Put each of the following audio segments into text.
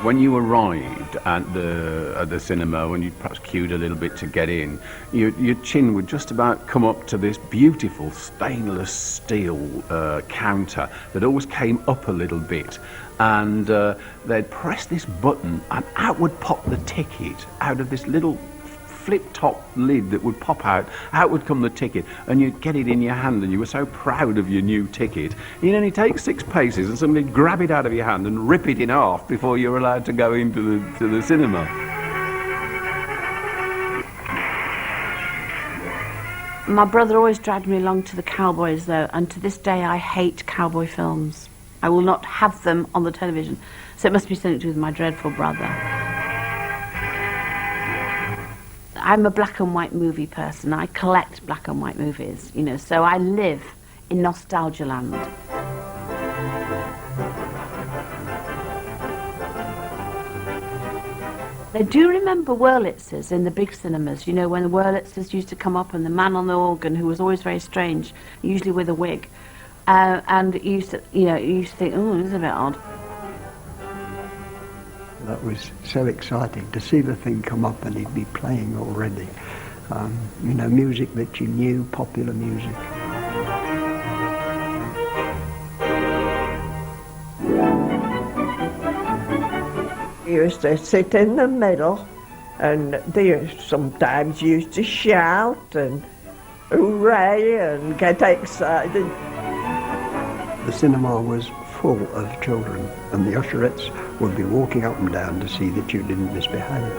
When you arrived at the cinema, when you perhaps queued a little bit to get in, your chin would just about come up to this beautiful stainless steel counter that always came up a little bit, and they'd press this button and out would pop the ticket out of this little flip-top lid that would pop out would come the ticket, and you'd get it in your hand, and you were so proud of your new ticket. You'd only take 6 paces and somebody'd grab it out of your hand and rip it in half before you were allowed to go into the cinema. My brother always dragged me along to the cowboys, though, and to this day I hate cowboy films. I will not have them on the television, so it must be something to do with my dreadful brother. I'm a black and white movie person. I collect black and white movies, you know, so I live in nostalgia land. I do remember Wurlitzers in the big cinemas, you know, when the Wurlitzers used to come up and the man on the organ, who was always very strange, usually with a wig, and you used to think, oh, this is a bit odd. That was so exciting to see the thing come up and he'd be playing already. You know, music that you knew, popular music. He used to sit in the middle, and they sometimes used to shout and hooray and get excited. The cinema was full of children, and the usherettes would be walking up and down to see that you didn't misbehave.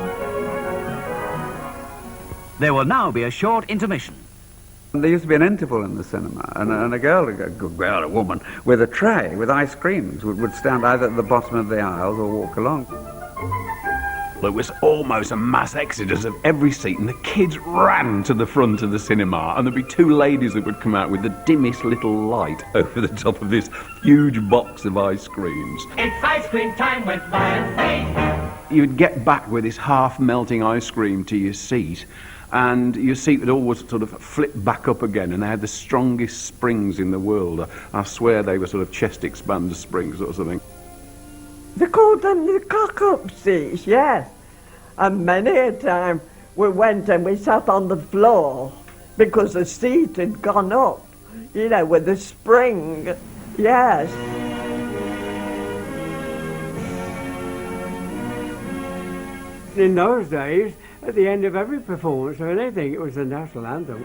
There will now be a short intermission. There used to be an interval in the cinema, and a woman, with a tray with ice creams would stand either at the bottom of the aisles or walk along. There was almost a mass exodus of every seat, and the kids ran to the front of the cinema, and there'd be 2 ladies that would come out with the dimmest little light over the top of this huge box of ice creams. It's ice cream time with Lion Faith. You'd get back with this half-melting ice cream to your seat, and your seat would always sort of flip back up again, and they had the strongest springs in the world. I swear they were sort of chest expander springs or something. They called them the cock-up seats, yes. And many a time we went and we sat on the floor because the seat had gone up, you know, with the spring, yes. In those days, at the end of every performance or anything, it was the national anthem.